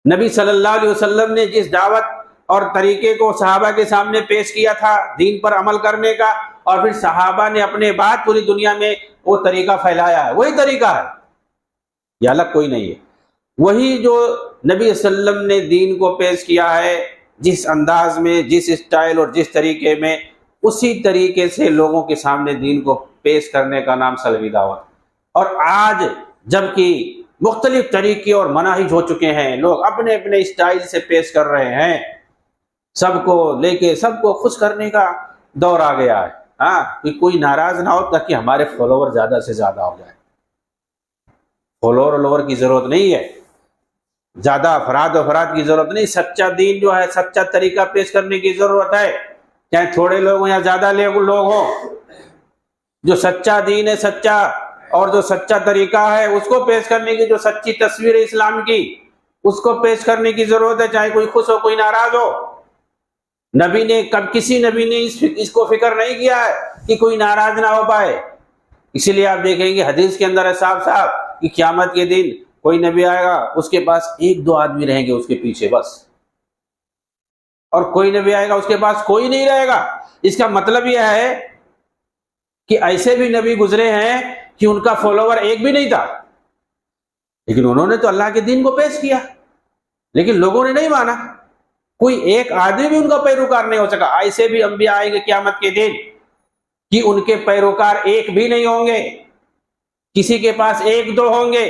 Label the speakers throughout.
Speaker 1: نبی صلی اللہ علیہ وسلم نے جس دعوت اور طریقے کو صحابہ کے سامنے پیش کیا تھا دین پر عمل کرنے کا، اور پھر صحابہ نے اپنے بعد پوری دنیا میں وہ طریقہ پھیلایا ہے، وہی طریقہ ہے، یہ الگ کوئی نہیں ہے۔ وہی جو نبی صلی اللہ علیہ وسلم نے دین کو پیش کیا ہے، جس انداز میں، جس اسٹائل اور جس طریقے میں، اسی طریقے سے لوگوں کے سامنے دین کو پیش کرنے کا نام سلفی دعوت۔ اور آج جبکہ مختلف طریقے اور مناہج ہو چکے ہیں، لوگ اپنے اپنے اسٹائل سے پیش کر رہے ہیں، سب کو لے کے سب کو خوش کرنے کا دور آ گیا ہے۔ ہاں، کوئی ناراض نہ ہو تاکہ ہمارے فالوور زیادہ سے زیادہ ہو جائے۔ فالوور کی ضرورت نہیں ہے، زیادہ افراد کی ضرورت نہیں، سچا دین جو ہے، سچا طریقہ پیش کرنے کی ضرورت ہے، چاہے تھوڑے لوگ ہوں یا زیادہ لوگ ہوں۔ جو سچا دین ہے، سچا اور جو سچا طریقہ ہے، اس کو پیش کرنے کی، جو سچی تصویر ہے اسلام کی، اس کو پیش کرنے کی ضرورت ہے، چاہے کوئی خوش ہو کوئی ناراض ہو۔ نبی نے کسی نبی نے اس کو فکر نہیں کیا ہے کہ کوئی ناراض نہ ہو پائے۔ اسی لیے آپ دیکھیں گے حدیث کے اندر ہے صاف صاف کہ قیامت کے دن کوئی نبی آئے گا، اس کے پاس ایک دو آدمی رہیں گے اس کے پیچھے بس، اور کوئی نبی آئے گا اس کے پاس کوئی نہیں رہے گا۔ اس کا مطلب یہ ہے کہ ایسے بھی نبی گزرے ہیں کہ ان کا فالوور ایک بھی نہیں تھا، لیکن انہوں نے تو اللہ کے دین کو پیش کیا، لیکن لوگوں نے نہیں مانا، کوئی ایک آدمی بھی ان کا پیروکار نہیں ہو سکا۔ ایسے بھی انبیاء آئیں گے قیامت کے دن کہ ان کے پیروکار ایک بھی نہیں ہوں گے، کسی کے پاس ایک دو ہوں گے،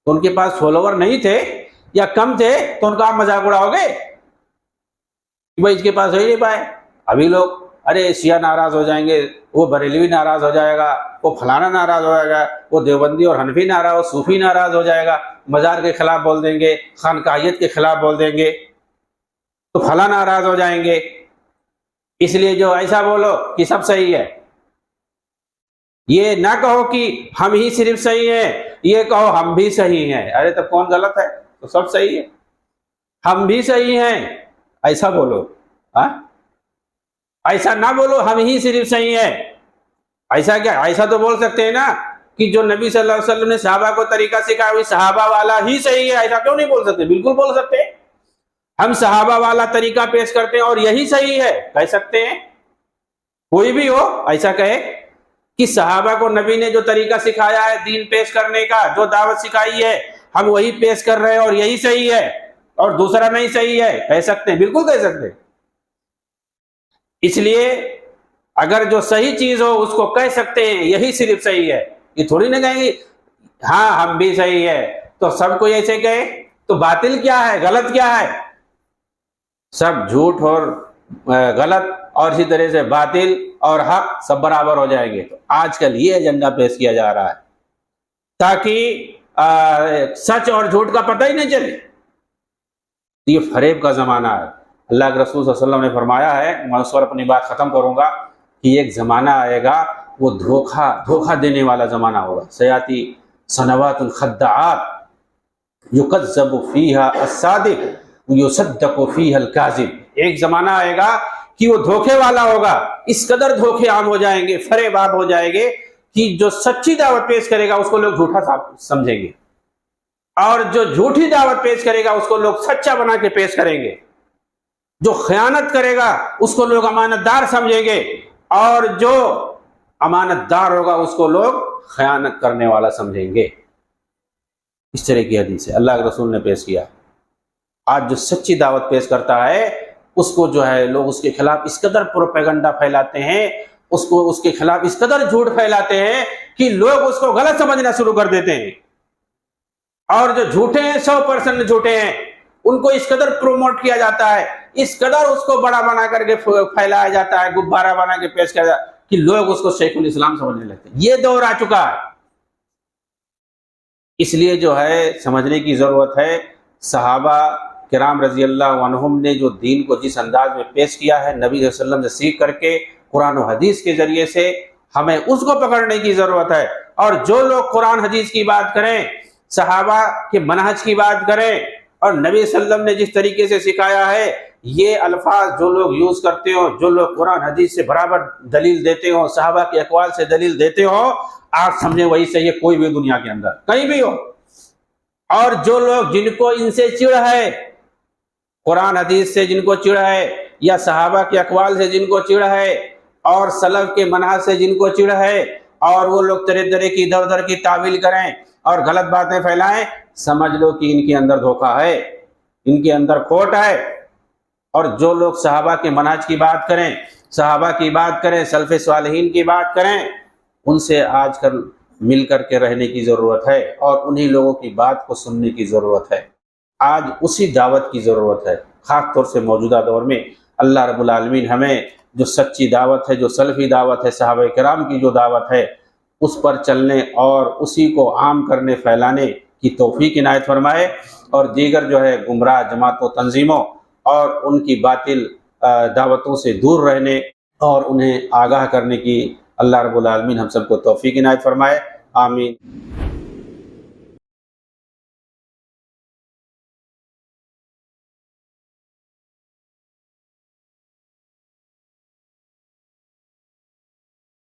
Speaker 1: تو ان کے پاس فالوور نہیں تھے یا کم تھے تو ان کا آپ مذاق اڑاؤ گے کہ بھائی اس کے پاس ہو ہی نہیں پائے۔ ابھی لوگ ارے شیعہ ناراض ہو جائیں گے، وہ بریلوی ناراض ہو جائے گا، وہ فلانا ناراض ہو جائے گا، وہ دیوبندی اور حنفی ناراض ہو، صوفی ناراض ہو جائے گا، مزار کے خلاف بول دیں گے، خانقاہیت کے خلاف بول دیں گے، تو فلاں ناراض ہو جائیں گے۔ اس لیے جو ایسا بولو کہ سب صحیح ہے، یہ نہ کہو کہ ہم ہی صرف صحیح ہیں، یہ کہو ہم بھی صحیح ہیں۔ ارے تب کون غلط ہے؟ تو سب صحیح ہے، ہم بھی صحیح ہیں، ایسا بولو۔ ہاں، ایسا نہ بولو ہم ہی صرف صحیح ہیں۔ ایسا کیا؟ ایسا تو بول سکتے ہیں نا کہ جو نبی صلی اللہ علیہ وسلم نے صحابہ کو طریقہ سکھایا وہی صحابہ والا ہی صحیح ہے، ایسا کیوں نہیں بول سکتے؟ بالکل بول سکتے ہیں، ہم صحابہ والا طریقہ پیش کرتے ہیں اور یہی صحیح ہے، کہہ سکتے ہیں۔ کوئی بھی ہو ایسا کہے کہ صحابہ کو نبی نے جو طریقہ سکھایا ہے دین پیش کرنے کا، جو دعوت سکھائی ہے، ہم وہی پیش کر رہے ہیں اور یہی صحیح ہے اور دوسرا نہیں صحیح ہے، کہہ سکتے ہیں، بالکل کہہ سکتے ہیں۔ اس لیے اگر جو صحیح چیز ہو اس کو کہہ سکتے ہیں یہی صرف صحیح ہے، یہ تھوڑی نہ کہیں گے ہاں ہم بھی صحیح ہے تو سب کو ایسے کہے تو باطل کیا ہے، غلط کیا ہے؟ سب جھوٹ اور غلط اور اسی طرح سے باطل اور حق سب برابر ہو جائیں گے۔ تو آج کل یہ ایجنڈا پیش کیا جا رہا ہے تاکہ سچ اور جھوٹ کا پتہ ہی نہیں چلے۔ یہ فریب کا زمانہ ہے۔ اللہ کے رسول صلی اللہ علیہ وسلم نے فرمایا ہے، میں اس پر اپنی بات ختم کروں گا، کہ ایک زمانہ آئے گا وہ دھوکہ دینے والا زمانہ ہوگا۔ سیاتی سنوات الخداعات یکذب فیہا الصادق یصدق فیہا الکاذب۔ ایک زمانہ آئے گا کہ وہ دھوکے والا ہوگا، اس قدر دھوکے عام ہو جائیں گے، فریب عام ہو جائے گے کہ جو سچی دعوت پیش کرے گا اس کو لوگ جھوٹا سمجھیں گے، اور جو جھوٹی دعوت پیش کرے گا اس کو لوگ سچا بنا کے پیش کریں گے، جو خیانت کرے گا اس کو لوگ امانت دار سمجھیں گے، اور جو امانت دار ہوگا اس کو لوگ خیانت کرنے والا سمجھیں گے۔ اس طرح کی حدیث ہے، اللہ کے رسول نے پیش کیا۔ آج جو سچی دعوت پیش کرتا ہے اس کو جو ہے لوگ اس کے خلاف اس قدر پروپیگنڈا پھیلاتے ہیں، اس کے خلاف اس قدر جھوٹ پھیلاتے ہیں کہ لوگ اس کو غلط سمجھنا شروع کر دیتے ہیں، اور جو جھوٹے ہیں 100% جھوٹے ہیں، ان کو اس قدر پروموٹ کیا جاتا ہے، اس قدر اس کو بڑا بنا کر کے پھیلایا جاتا ہے، گبارہ بنا کے پیش کیا جاتا ہے کہ لوگ اس کو شیخ الاسلام سمجھنے لگتے ہیں۔ یہ دور آ چکا ہے۔ اس لیے جو ہے سمجھنے کی ضرورت ہے، صحابہ کرام رضی اللہ عنہم نے جو دین کو جس انداز میں پیش کیا ہے نبی صلی اللہ علیہ وسلم سے سیکھ کر کے قرآن و حدیث کے ذریعے سے ہمیں اس کو پکڑنے کی ضرورت ہے۔ اور جو لوگ قرآن حدیث کی بات کریں، صحابہ کے منہج کی بات کریں، اور نبی صلی اللہ علیہ وسلم نے جس طریقے سے سکھایا ہے، یہ الفاظ جو لوگ یوز کرتے ہوں، جو لوگ قرآن حدیث سے برابر دلیل دیتے ہوں، صحابہ کے اقوال سے دلیل دیتے ہوں، آپ سمجھیں وہی صحیح ہے، کوئی بھی دنیا کے اندر کہیں بھی ہو۔ اور جو لوگ جن کو ان سے چڑ ہے، قرآن حدیث سے جن کو چڑ ہے، یا صحابہ کے اقوال سے جن کو چڑ ہے، اور سلف کے منہج سے جن کو چڑ ہے، اور وہ لوگ طرح طرح کی ادھر ادھر کی تعویل کریں اور غلط باتیں پھیلائیں، سمجھ لو کہ ان کے اندر دھوکہ ہے، ان کے اندر کھوٹ ہے۔ اور جو لوگ صحابہ کے منہج کی بات کریں، صحابہ کی بات کریں، سلف صالحین کی بات کریں، ان سے آج کل مل کر کے رہنے کی ضرورت ہے، اور انہی لوگوں کی بات کو سننے کی ضرورت ہے۔ آج اسی دعوت کی ضرورت ہے، خاص طور سے موجودہ دور میں۔ اللہ رب العالمین ہمیں جو سچی دعوت ہے، جو سلفی دعوت ہے، صحابہ کرام کی جو دعوت ہے، اس پر چلنے اور اسی کو عام کرنے، پھیلانے کی توفیق عنایت فرمائے، اور دیگر جو ہے گمراہ جماعتوں، تنظیموں اور ان کی باطل دعوتوں سے دور رہنے اور انہیں آگاہ کرنے کی اللہ رب العالمین ہم سب کو توفیق عنایت فرمائے۔ آمین۔